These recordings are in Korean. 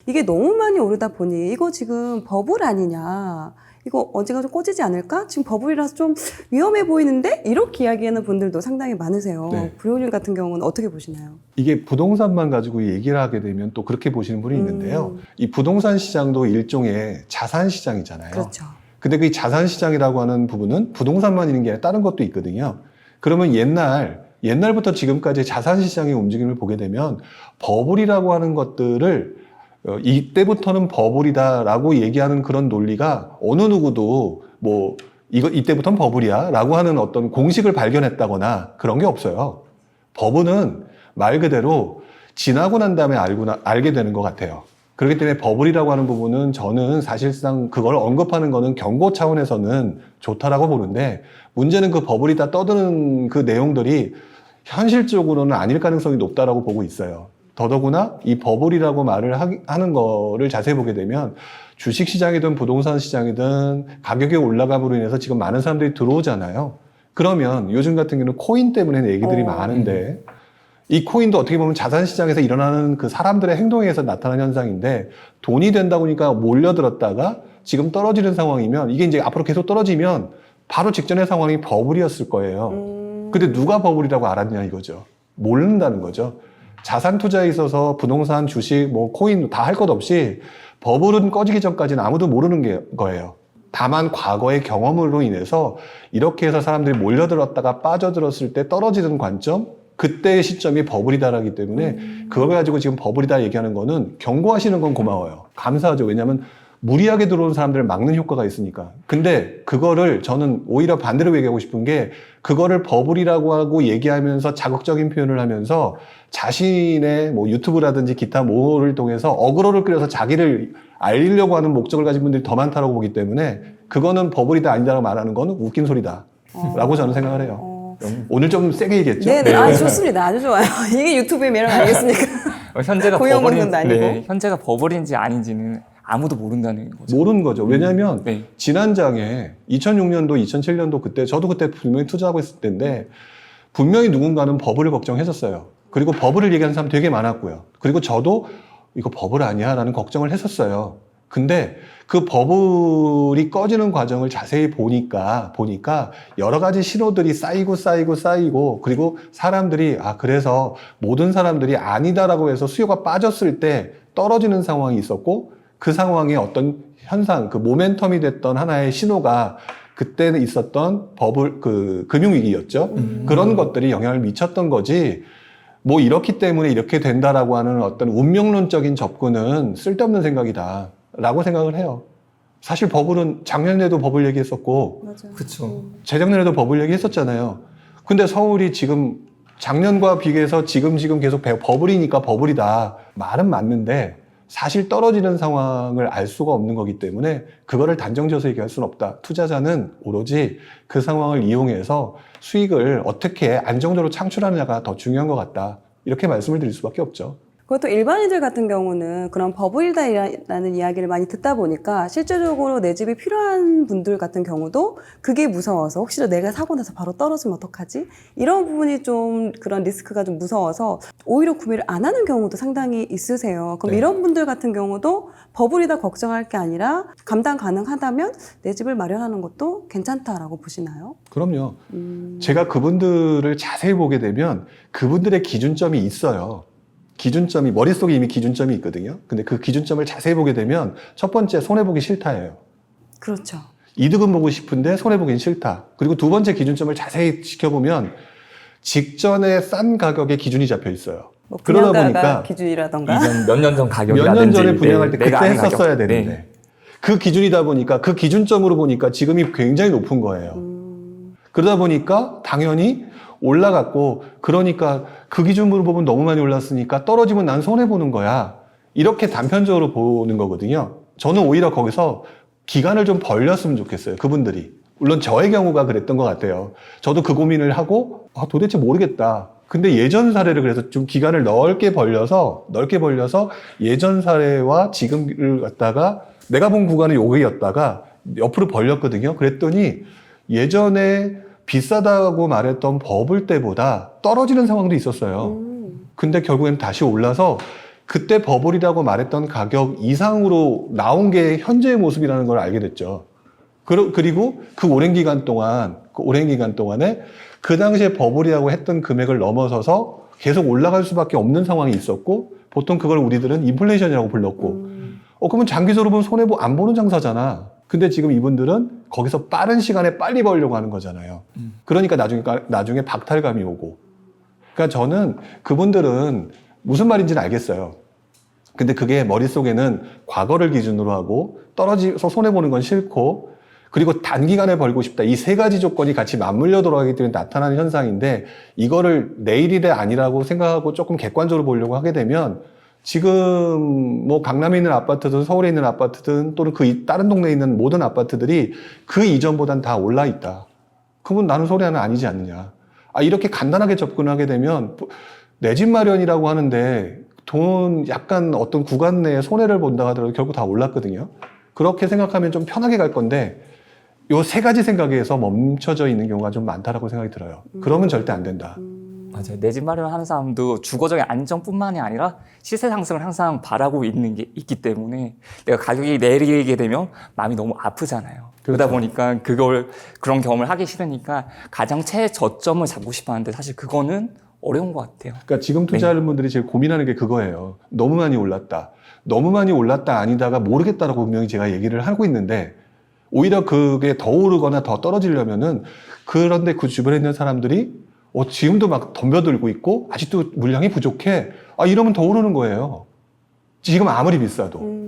이게 너무 많이 오르다 보니 이거 지금 버블 아니냐, 이거 언젠가 좀 꺼지지 않을까? 지금 버블이라서 좀 위험해 보이는데? 이렇게 이야기하는 분들도 상당히 많으세요. 네. 부효님 같은 경우는 어떻게 보시나요? 이게 부동산만 가지고 얘기를 하게 되면 또 그렇게 보시는 분이 있는데요. 이 부동산 시장도 일종의 자산 시장이잖아요. 그렇죠. 근데 그 자산 시장이라고 하는 부분은 부동산만 있는 게 아니라 다른 것도 있거든요. 그러면 옛날부터 지금까지 자산 시장의 움직임을 보게 되면 버블이라고 하는 것들을 이때부터는 버블이다라고 얘기하는 그런 논리가 어느 누구도 뭐 이때부터는 버블이야 라고 하는 어떤 공식을 발견했다거나 그런 게 없어요. 버블은 말 그대로 지나고 난 다음에 알게 되는 것 같아요. 그렇기 때문에 버블이라고 하는 부분은 저는 사실상 그걸 언급하는 거는 경고 차원에서는 좋다라고 보는데, 문제는 그 버블이다 떠드는 그 내용들이 현실적으로는 아닐 가능성이 높다라고 보고 있어요. 더더구나 이 버블이라고 말을 하는 거를 자세히 보게 되면 주식시장이든 부동산 시장이든 가격이 올라감으로 인해서 지금 많은 사람들이 들어오잖아요. 그러면 요즘 같은 경우는 코인 때문에 얘기들이 많은데, 이 코인도 어떻게 보면 자산시장에서 일어나는 그 사람들의 행동에 의해서 나타나는 현상인데, 돈이 된다 보니까 몰려들었다가 지금 떨어지는 상황이면, 이게 이제 앞으로 계속 떨어지면 바로 직전의 상황이 버블이었을 거예요. 근데 누가 버블이라고 알았냐 이거죠. 모른다는 거죠. 자산 투자에 있어서 부동산, 주식, 뭐 코인 다 할 것 없이 버블은 꺼지기 전까지는 아무도 모르는 거예요. 다만 과거의 경험으로 인해서 이렇게 해서 사람들이 몰려들었다가 빠져들었을 때 떨어지는 관점, 그때의 시점이 버블이다라기 때문에 그걸 가지고 지금 버블이다 얘기하는 거는 경고하시는 건 고마워요. 감사하죠. 왜냐하면 무리하게 들어오는 사람들을 막는 효과가 있으니까. 근데 그거를 저는 오히려 반대로 얘기하고 싶은 게, 그거를 버블이라고 하고 얘기하면서 자극적인 표현을 하면서 자신의 뭐 유튜브라든지 기타 뭐를 통해서 어그로를 끌어서 자기를 알리려고 하는 목적을 가진 분들이 더 많다고 보기 때문에, 그거는 버블이다 아니다라고 말하는 거는 웃긴 소리다 라고 저는 생각을 해요. 오늘 좀 세게 얘기했죠? 네, 아주 좋습니다. 아주 좋아요. 이게 유튜브의 매력 아니겠습니까? 현재가 고용 버블인, 먹는 거 아니고. 네, 현재가 버블인지 아닌지는 아무도 모른다는 거죠. 모르는 거죠. 왜냐하면 네. 지난장에 2006년도, 2007년도 그때 저도 그때 분명히 투자하고 있을 때인데, 분명히 누군가는 버블을 걱정했었어요. 그리고 버블을 얘기하는 사람 되게 많았고요. 그리고 저도 이거 버블 아니야 라는 걱정을 했었어요. 근데 그 버블이 꺼지는 과정을 자세히 보니까 여러 가지 신호들이 쌓이고 그리고 사람들이 그래서 모든 사람들이 아니다라고 해서 수요가 빠졌을 때 떨어지는 상황이 있었고, 그 상황의 어떤 현상, 그 모멘텀이 됐던 하나의 신호가 그때는 있었던 버블, 그 금융위기였죠. 그런 것들이 영향을 미쳤던 거지, 뭐 이렇기 때문에 이렇게 된다라고 하는 어떤 운명론적인 접근은 쓸데없는 생각이다 라고 생각을 해요. 사실 버블은 작년에도 버블 얘기했었고, 맞아요. 그렇죠. 재작년에도 버블 얘기했었잖아요. 근데 서울이 지금 작년과 비교해서 지금 계속 버블이니까 버블이다 말은 맞는데, 사실 떨어지는 상황을 알 수가 없는 거기 때문에 그거를 단정지어서 얘기할 수는 없다. 투자자는 오로지 그 상황을 이용해서 수익을 어떻게 안정적으로 창출하느냐가 더 중요한 것 같다. 이렇게 말씀을 드릴 수밖에 없죠. 그것도 일반인들 같은 경우는 그런 버블이다라는 이야기를 많이 듣다 보니까 실제적으로 내 집이 필요한 분들 같은 경우도 그게 무서워서, 혹시나 내가 사고 나서 바로 떨어지면 어떡하지? 이런 부분이 좀, 그런 리스크가 좀 무서워서 오히려 구매를 안 하는 경우도 상당히 있으세요. 그럼 네. 이런 분들 같은 경우도 버블이다 걱정할 게 아니라 감당 가능하다면 내 집을 마련하는 것도 괜찮다라고 보시나요? 그럼요. 제가 그분들을 자세히 보게 되면 그분들의 기준점이 있어요. 기준점이, 머릿속에 이미 기준점이 있거든요. 근데 그 기준점을 자세히 보게 되면 첫 번째, 손해보기 싫다예요. 그렇죠. 이득은 보고 싶은데 손해보긴 싫다. 그리고 두 번째 기준점을 자세히 지켜보면 직전에 싼 가격의 기준이 잡혀 있어요. 뭐 그러다 분양가가 보니까 기준이라던가. 이전 몇 년 전 몇 가격이라든지 년 전에 분양할 때 그때 내가 아는 했었어야 가격. 되는데, 네. 그 기준이다 보니까, 그 기준점으로 보니까 지금이 굉장히 높은 거예요. 그러다 보니까 당연히 올라갔고, 그러니까 그 기준으로 보면 너무 많이 올랐으니까 떨어지면 난 손해보는 거야. 이렇게 단편적으로 보는 거거든요. 저는 오히려 거기서 기간을 좀 벌렸으면 좋겠어요. 그분들이. 물론 저의 경우가 그랬던 것 같아요. 저도 그 고민을 하고 도대체 모르겠다. 근데 예전 사례를 그래서 좀 기간을 넓게 벌려서 예전 사례와 지금을 갖다가 내가 본 구간은 여기였다가 옆으로 벌렸거든요. 그랬더니 예전에 비싸다고 말했던 버블 때보다 떨어지는 상황도 있었어요. 근데 결국엔 다시 올라서 그때 버블이라고 말했던 가격 이상으로 나온 게 현재의 모습이라는 걸 알게 됐죠. 그리고 그 오랜 기간 동안에 그 당시에 버블이라고 했던 금액을 넘어서서 계속 올라갈 수밖에 없는 상황이 있었고, 보통 그걸 우리들은 인플레이션이라고 불렀고, 그러면 장기적으로 보면 안 보는 장사잖아. 근데 지금 이분들은 거기서 빠른 시간에 빨리 벌려고 하는 거잖아요. 그러니까 나중에 박탈감이 오고. 그러니까 저는 그분들은 무슨 말인지는 알겠어요. 근데 그게 머릿속에는 과거를 기준으로 하고 떨어져서 손해보는 건 싫고, 그리고 단기간에 벌고 싶다. 이 세 가지 조건이 같이 맞물려 돌아가기 때문에 나타나는 현상인데, 이거를 내일이래 아니라고 생각하고 조금 객관적으로 보려고 하게 되면, 지금 뭐 강남에 있는 아파트든 서울에 있는 아파트든 또는 그 다른 동네에 있는 모든 아파트들이 그 이전보단 다 올라 있다. 그건 나는 소리 하나 아니지 않느냐. 이렇게 간단하게 접근하게 되면 내 집 마련이라고 하는데 돈 약간 어떤 구간 내에 손해를 본다 하더라도 결국 다 올랐거든요. 그렇게 생각하면 좀 편하게 갈 건데, 요 세 가지 생각에서 멈춰져 있는 경우가 좀 많다라고 생각이 들어요. 그러면 절대 안 된다. 맞아요. 내 집 마련하는 사람도 주거적인 안정뿐만이 아니라 시세 상승을 항상 바라고 있는 게 있기 때문에 내가 가격이 내리게 되면 마음이 너무 아프잖아요. 그러다 보니까 그런 경험을 하기 싫으니까 가장 최저점을 잡고 싶어 하는데, 사실 그거는 어려운 것 같아요. 그러니까 지금 투자하는 분들이 제일 고민하는 게 그거예요. 너무 많이 올랐다. 너무 많이 올랐다 아니다가 모르겠다라고 분명히 제가 얘기를 하고 있는데, 오히려 그게 더 오르거나 더 떨어지려면은, 그런데 그 주변에 있는 사람들이 지금도 막 덤벼들고 있고 아직도 물량이 부족해. 이러면 더 오르는 거예요. 지금 아무리 비싸도.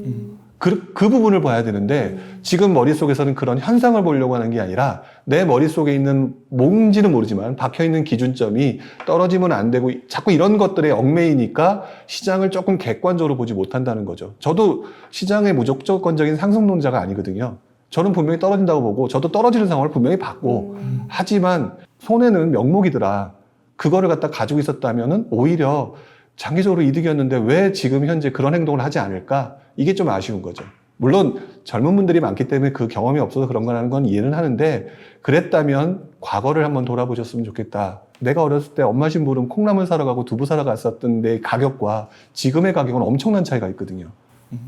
그 부분을 봐야 되는데, 지금 머릿속에서는 그런 현상을 보려고 하는 게 아니라 내 머릿속에 있는 뭔지는 모르지만 박혀있는 기준점이 떨어지면 안 되고 자꾸 이런 것들에 얽매이니까 시장을 조금 객관적으로 보지 못한다는 거죠. 저도 시장의 무조건적인 상승론자가 아니거든요. 저는 분명히 떨어진다고 보고 저도 떨어지는 상황을 분명히 봤고, 하지만 손해는 명목이더라. 그거를 갖다 가지고 있었다면은 오히려 장기적으로 이득이었는데 왜 지금 현재 그런 행동을 하지 않을까? 이게 좀 아쉬운 거죠. 물론 젊은 분들이 많기 때문에 그 경험이 없어서 그런 거라는 건 이해는 하는데, 그랬다면 과거를 한번 돌아보셨으면 좋겠다. 내가 어렸을 때 엄마 심부름 콩나물 사러 가고 두부 사러 갔었던 내 가격과 지금의 가격은 엄청난 차이가 있거든요.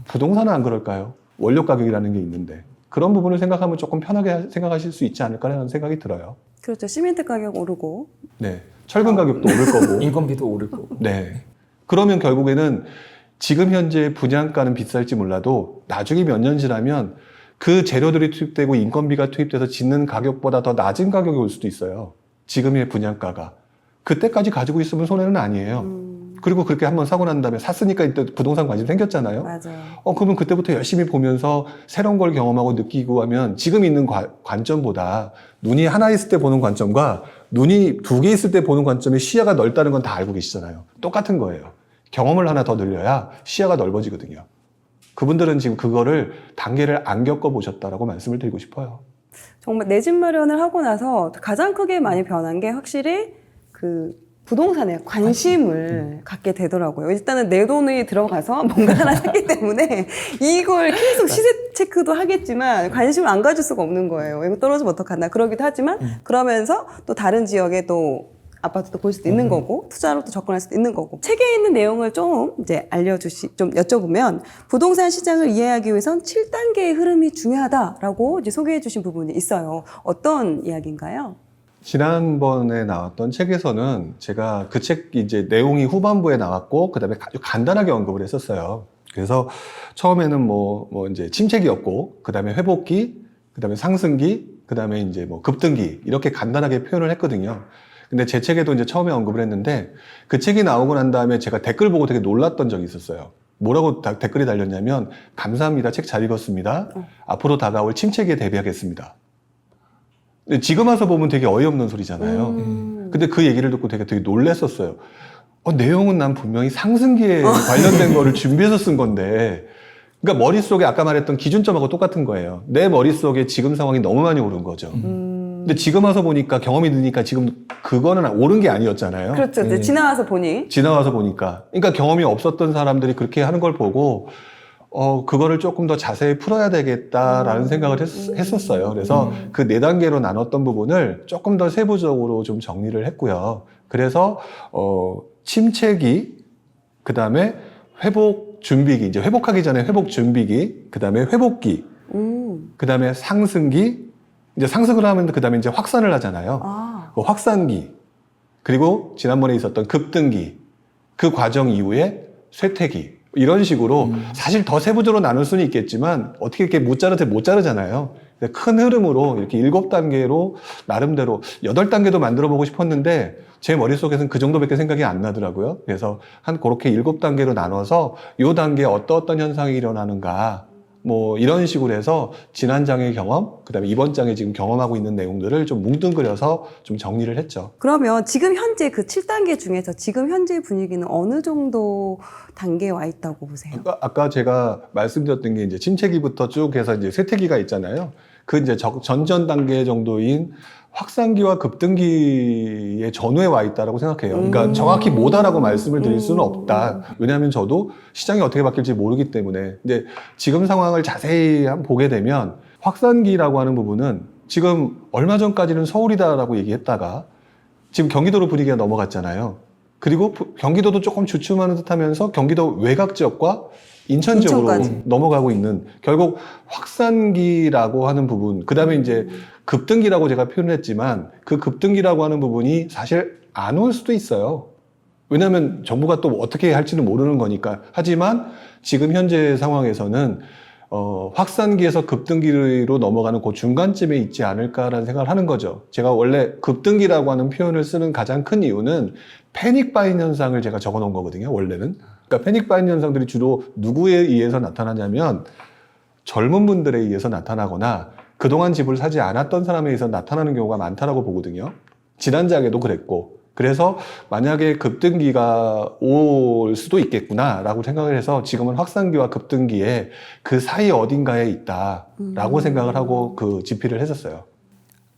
부동산은 안 그럴까요? 원료 가격이라는 게 있는데. 그런 부분을 생각하면 조금 편하게 생각하실 수 있지 않을까라는 생각이 들어요. 그렇죠. 시멘트 가격 오르고. 네. 철근 가격도 오를 거고. 인건비도 오를 거고. 네. 그러면 결국에는 지금 현재 분양가는 비쌀지 몰라도 나중에 몇 년 지나면 그 재료들이 투입되고 인건비가 투입돼서 짓는 가격보다 더 낮은 가격이 올 수도 있어요. 지금의 분양가가. 그때까지 가지고 있으면 손해는 아니에요. 그리고 그렇게 한번 사고 난 다음에 샀으니까 이때 부동산 관심 생겼잖아요. 맞아요. 그러면 그때부터 열심히 보면서 새로운 걸 경험하고 느끼고 하면 지금 있는 관점보다, 눈이 하나 있을 때 보는 관점과 눈이 두 개 있을 때 보는 관점의 시야가 넓다는 건 다 알고 계시잖아요. 똑같은 거예요. 경험을 하나 더 늘려야 시야가 넓어지거든요. 그분들은 지금 그거를 단계를 안 겪어보셨다라고 말씀을 드리고 싶어요. 정말 내 집 마련을 하고 나서 가장 크게 많이 변한 게 확실히 그 부동산에 관심을 갖게 되더라고요. 일단은 내 돈이 들어가서 뭔가 하나 샀기 때문에 이걸 계속 시세 체크도 하겠지만 관심을 안 가질 수가 없는 거예요. 이거 떨어지면 어떡하나 그러기도 하지만, 그러면서 또 다른 지역에 또 아파트도 볼 수도 있는 거고, 투자로 또 접근할 수도 있는 거고. 책에 있는 내용을 좀 이제 좀 여쭤보면, 부동산 시장을 이해하기 위해선 7단계의 흐름이 중요하다라고 이제 소개해 주신 부분이 있어요. 어떤 이야기인가요? 지난번에 나왔던 책에서는 제가 그 책 이제 내용이 후반부에 나왔고, 그 다음에 아주 간단하게 언급을 했었어요. 그래서 처음에는 이제 침체기였고, 그 다음에 회복기, 그 다음에 상승기, 그 다음에 이제 급등기, 이렇게 간단하게 표현을 했거든요. 근데 제 책에도 이제 처음에 언급을 했는데, 그 책이 나오고 난 다음에 제가 댓글 보고 되게 놀랐던 적이 있었어요. 뭐라고 댓글이 달렸냐면, 감사합니다. 책 잘 읽었습니다. 앞으로 다가올 침체기에 대비하겠습니다. 근데 지금 와서 보면 되게 어이없는 소리잖아요. 근데 그 얘기를 듣고 되게 놀랬었어요. 내용은 난 분명히 상승기에 관련된 거를 준비해서 쓴 건데, 그러니까 머릿속에 아까 말했던 기준점하고 똑같은 거예요. 내 머릿속에 지금 상황이 너무 많이 오른 거죠. 근데 지금 와서 보니까, 경험이 드니까 지금 그거는 오른 게 아니었잖아요. 그렇죠. 이제 지나와서 보니까. 그러니까 경험이 없었던 사람들이 그렇게 하는 걸 보고, 그거를 조금 더 자세히 풀어야 되겠다라는 생각을 했었어요. 그래서 그 4단계로 나눴던 부분을 조금 더 세부적으로 좀 정리를 했고요. 그래서, 침체기, 그 다음에 회복 준비기, 이제 회복하기 전에 회복 준비기, 그 다음에 회복기, 그 다음에 상승기, 이제 상승을 하면 그 다음에 이제 확산을 하잖아요. 아. 그 확산기, 그리고 지난번에 있었던 급등기, 그 과정 이후에 쇠퇴기, 이런 식으로 사실 더 세부적으로 나눌 수는 있겠지만 어떻게 이렇게 못 자르잖아요. 큰 흐름으로 이렇게 7단계로 나름대로 8단계도 만들어 보고 싶었는데 제 머릿속에서는 그 정도밖에 생각이 안 나더라고요. 그래서 한 그렇게 7단계로 나눠서 요 단계에 어떤 현상이 일어나는가, 뭐 이런 식으로 해서 지난 장의 경험, 그다음에 이번 장에 지금 경험하고 있는 내용들을 좀 뭉뚱그려서 좀 정리를 했죠. 그러면 지금 현재 그 7단계 중에서 지금 현재 분위기는 어느 정도 단계에 와 있다고 보세요? 아까 제가 말씀드렸던 게 이제 침체기부터 쭉 해서 이제 쇠퇴기가 있잖아요. 그 이제 전전 단계 정도인 확산기와 급등기의 전후에 와 있다라고 생각해요. 그러니까 정확히 뭐다라고 말씀을 드릴 수는 없다. 왜냐하면 저도 시장이 어떻게 바뀔지 모르기 때문에. 근데 지금 상황을 자세히 한번 보게 되면 확산기라고 하는 부분은 지금 얼마 전까지는 서울이다라고 얘기했다가 지금 경기도로 분위기가 넘어갔잖아요. 그리고 경기도도 조금 주춤하는 듯 하면서 경기도 외곽 지역과 인천 지역으로 인천까지. 넘어가고 있는, 결국 확산기라고 하는 부분, 그 다음에 이제 급등기라고 제가 표현을 했지만 그 급등기라고 하는 부분이 사실 안 올 수도 있어요. 왜냐하면 정부가 또 어떻게 할지는 모르는 거니까. 하지만 지금 현재 상황에서는 확산기에서 급등기로 넘어가는 그 중간쯤에 있지 않을까라는 생각을 하는 거죠. 제가 원래 급등기라고 하는 표현을 쓰는 가장 큰 이유는 패닉 바잉 현상을 제가 적어 놓은 거거든요, 원래는. 그러니까 패닉 바잉 현상들이 주로 누구에 의해서 나타나냐면 젊은 분들에 의해서 나타나거나 그동안 집을 사지 않았던 사람에 의해서 나타나는 경우가 많다라고 보거든요. 지난장에도 그랬고. 그래서 만약에 급등기가 올 수도 있겠구나라고 생각을 해서 지금은 확산기와 급등기에 그 사이 어딘가에 있다라고 생각을 하고 그 집필을 했었어요.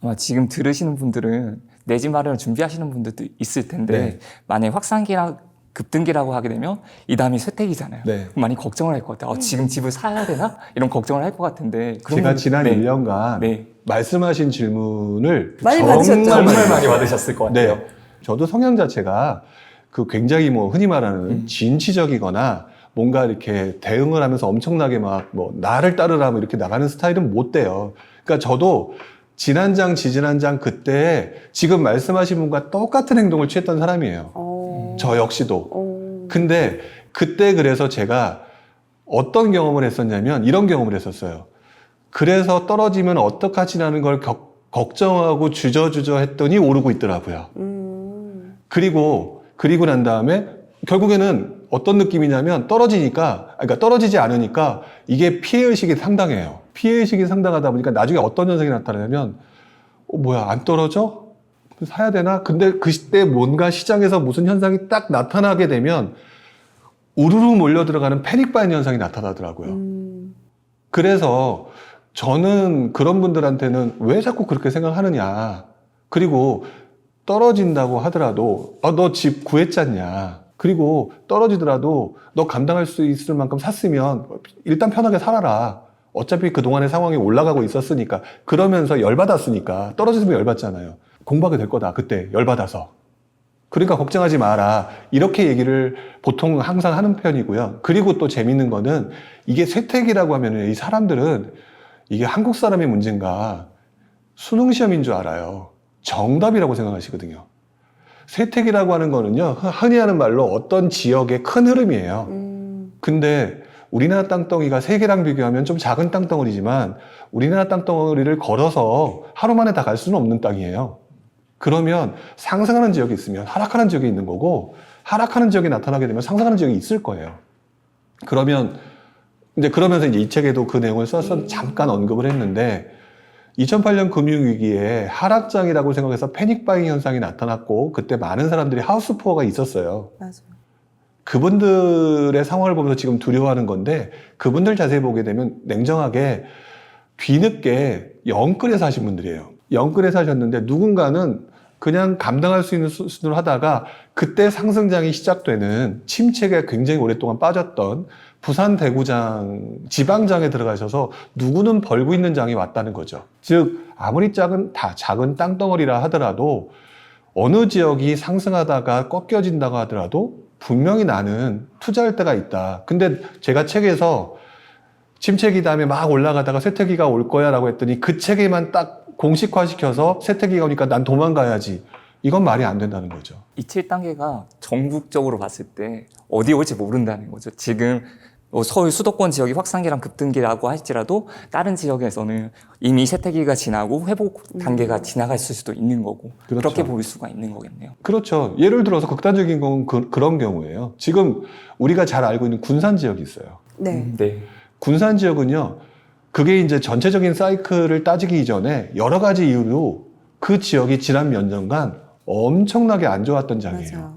아마 지금 들으시는 분들은 내 집 마련을 준비하시는 분들도 있을 텐데 네. 만약에 확산기랑 급등기라고 하게 되면 이 다음이 쇠퇴기잖아요. 네. 그럼 많이 걱정을 할 것 같아요. 지금 집을 사야 되나? 이런 걱정을 할 것 같은데 제가 지난 네. 1년간 네. 말씀하신 질문을 많이 받으셨죠? 정말 많이 받으셨을 것 같아요. 네. 저도 성향 자체가 그 굉장히 뭐 흔히 말하는 진취적이거나 뭔가 이렇게 대응을 하면서 엄청나게 막 뭐 나를 따르라 뭐 이렇게 나가는 스타일은 못 돼요. 그러니까 저도 지난장, 지지난장 그때 지금 말씀하신 분과 똑같은 행동을 취했던 사람이에요. 저 역시도. 근데 그때 그래서 제가 어떤 경험을 했었냐면 이런 경험을 했었어요. 그래서 떨어지면 어떡하지라는 걸 걱정하고 주저주저 했더니 오르고 있더라고요. 그리고 난 다음에 결국에는 어떤 느낌이냐면 그러니까 떨어지지 않으니까 이게 피해의식이 상당해요. 피해의식이 상당하다 보니까 나중에 어떤 현상이 나타나냐면 뭐야 안 떨어져? 사야 되나? 근데 그때 뭔가 시장에서 무슨 현상이 딱 나타나게 되면 우르르 몰려 들어가는 패닉 바잉 현상이 나타나더라고요. 그래서 저는 그런 분들한테는 왜 자꾸 그렇게 생각하느냐. 그리고 떨어진다고 하더라도 너 집 구했잖냐. 그리고 떨어지더라도 너 감당할 수 있을 만큼 샀으면 일단 편하게 살아라. 어차피 그동안의 상황이 올라가고 있었으니까. 그러면서 열받았으니까. 떨어졌으면 열받잖아요. 공부하게 될 거다. 그때 열받아서. 그러니까 걱정하지 마라. 이렇게 얘기를 보통 항상 하는 편이고요. 그리고 또 재밌는 거는 이게 쇠퇴기라고 하면 이 사람들은 이게 한국 사람의 문제인가 수능 시험인 줄 알아요. 정답이라고 생각하시거든요. 쇠퇴기라고 하는 거는요, 흔히 하는 말로 어떤 지역의 큰 흐름이에요. 근데 우리나라 땅덩이가 세계랑 비교하면 좀 작은 땅덩어리지만 우리나라 땅덩어리를 걸어서 하루 만에 다 갈 수는 없는 땅이에요. 그러면 상승하는 지역이 있으면 하락하는 지역이 있는 거고 하락하는 지역이 나타나게 되면 상승하는 지역이 있을 거예요. 그러면서 이제 이 책에도 그 내용을 써서 잠깐 언급을 했는데 2008년 금융위기에 하락장이라고 생각해서 패닉 바잉 현상이 나타났고 그때 많은 사람들이 하우스 푸어가 있었어요. 맞아요. 그분들의 상황을 보면서 지금 두려워하는 건데 그분들 자세히 보게 되면 냉정하게 뒤늦게 영끌에 사신 분들이에요. 영끌에 사셨는데 누군가는 그냥 감당할 수 있는 수준으로 하다가 그때 상승장이 시작되는 침체가 굉장히 오랫동안 빠졌던 부산 대구장 지방장에 들어가셔서 누구는 벌고 있는 장이 왔다는 거죠. 즉 아무리 작은 땅덩어리라 하더라도 어느 지역이 상승하다가 꺾여진다고 하더라도 분명히 나는 투자할 때가 있다. 근데 제가 책에서 침체기 다음에 막 올라가다가 쇠퇴기가 올 거야 라고 했더니 그 책에만 딱 공식화시켜서 쇠퇴기가 오니까 난 도망가야지. 이건 말이 안 된다는 거죠. 이 7단계가 전국적으로 봤을 때 어디 올지 모른다는 거죠. 지금 서울 수도권 지역이 확산기랑 급등기라고 할지라도 다른 지역에서는 이미 쇠퇴기가 지나고 회복 단계가 지나갔을 수도 있는 거고 그렇죠. 그렇게 볼 수가 있는 거겠네요. 그렇죠. 예를 들어서 극단적인 경우는 그런 경우예요. 지금 우리가 잘 알고 있는 군산 지역이 있어요. 네. 네. 군산 지역은요, 그게 이제 전체적인 사이클을 따지기 이전에 여러 가지 이유로 그 지역이 지난 몇 년간 엄청나게 안 좋았던 장이에요. 맞아요.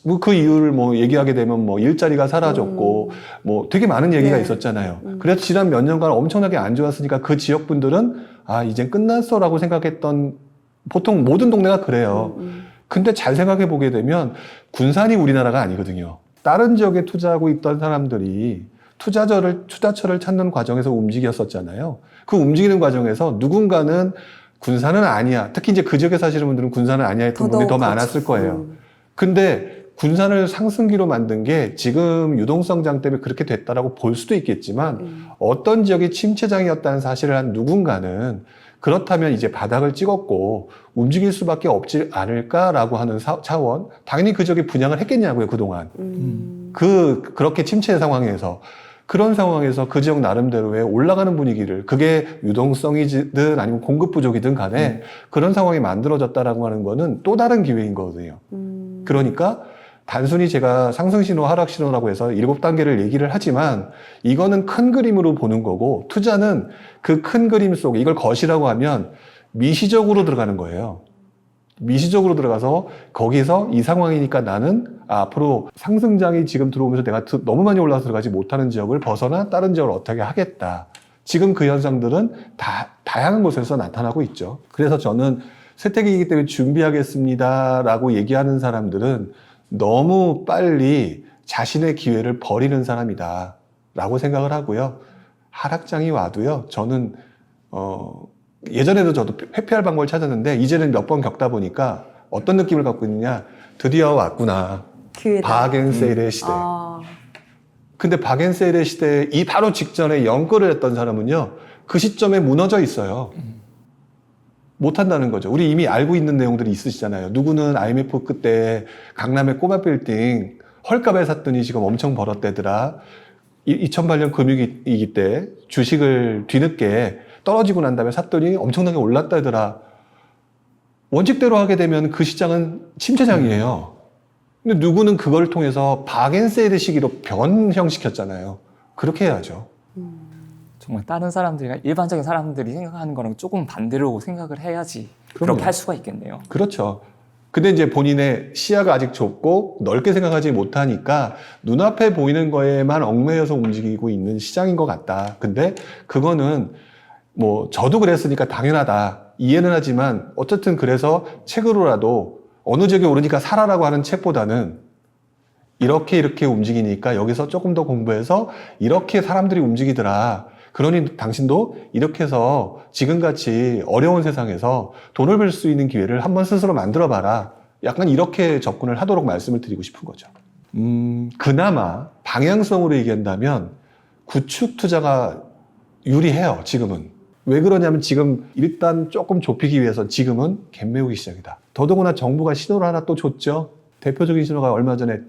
뭐 그 이유를 뭐 얘기하게 되면 뭐 일자리가 사라졌고 뭐 되게 많은 얘기가 네. 있었잖아요. 그래서 지난 몇 년간 엄청나게 안 좋았으니까 그 지역 분들은 아, 이젠 끝났어라고 생각했던 보통 모든 동네가 그래요. 근데 잘 생각해 보게 되면 군산이 우리나라가 아니거든요. 다른 지역에 투자하고 있던 사람들이 투자처를 찾는 과정에서 움직였었잖아요. 그 움직이는 과정에서 누군가는 군산은 아니야. 특히 이제 그 지역에 사시는 분들은 군산은 아니야 했던 분들이 더 많았을 거예요. 근데 군산을 상승기로 만든 게 지금 유동성장 때문에 그렇게 됐다라고 볼 수도 있겠지만 어떤 지역이 침체장이었다는 사실을 한 누군가는 그렇다면 이제 바닥을 찍었고 움직일 수밖에 없지 않을까라고 하는 차원, 당연히 그 지역이 분양을 했겠냐고요, 그동안. 그렇게 침체 상황에서. 그런 상황에서 그 지역 나름대로의 올라가는 분위기를, 그게 유동성이든 아니면 공급 부족이든 간에 그런 상황이 만들어졌다라고 하는 거는 또 다른 기회인 거거든요. 그러니까 단순히 제가 상승신호, 하락신호라고 해서 7단계를 얘기를 하지만 이거는 큰 그림으로 보는 거고, 투자는 그 큰 그림 속에 이걸 것이라고 하면 미시적으로 들어가는 거예요. 미시적으로 들어가서 거기서 이 상황이니까 나는 앞으로 상승장이 지금 들어오면서 내가 너무 많이 올라서 들어가지 못하는 지역을 벗어나 다른 지역을 어떻게 하겠다. 지금 그 현상들은 다양한 곳에서 나타나고 있죠. 그래서 저는 쇠퇴기이기 때문에 준비하겠습니다라고 얘기하는 사람들은 너무 빨리 자신의 기회를 버리는 사람이다 라고 생각을 하고요. 하락장이 와도요, 저는 예전에도 저도 회피할 방법을 찾았는데 이제는 몇 번 겪다 보니까 어떤 느낌을 갖고 있느냐, 드디어 왔구나. 기회다. 박앤세일의 시대. 아, 근데 박앤세일의 시대 이 바로 직전에 연끌을 했던 사람은요, 그 시점에 무너져 있어요. 못한다는 거죠. 우리 이미 알고 있는 내용들이 있으시잖아요. 누구는 IMF 그때 강남의 꼬마 빌딩 헐값에 샀더니 지금 엄청 벌었대더라. 2008년 금융위기 때 주식을 뒤늦게 떨어지고 난 다음에 샀더니 엄청나게 올랐다더라. 원칙대로 하게 되면 그 시장은 침체장이에요. 근데 누구는 그걸 통해서 박앤세일 시기로 변형시켰잖아요. 그렇게 해야죠. 정말 다른 사람들이나 일반적인 사람들이 생각하는 거랑 조금 반대로 생각을 해야지 그럼요. 그렇게 할 수가 있겠네요. 그렇죠. 근데 이제 본인의 시야가 아직 좁고 넓게 생각하지 못하니까 눈앞에 보이는 거에만 얽매여서 움직이고 있는 시장인 것 같다. 근데 그거는 뭐 저도 그랬으니까 당연하다. 이해는 하지만 어쨌든 그래서 책으로라도 어느 지역에 오르니까 살아라고 하는 책보다는 이렇게 움직이니까 여기서 조금 더 공부해서 이렇게 사람들이 움직이더라. 그러니 당신도 이렇게 해서 지금같이 어려운 세상에서 돈을 벌 수 있는 기회를 한번 스스로 만들어봐라. 약간 이렇게 접근을 하도록 말씀을 드리고 싶은 거죠. 그나마 방향성으로 얘기한다면 구축 투자가 유리해요, 지금은. 왜 그러냐면 지금 일단 조금 좁히기 위해서 지금은 갭 메우기 시작이다. 더더구나 정부가 신호를 하나 또 줬죠. 대표적인 신호가 얼마 전에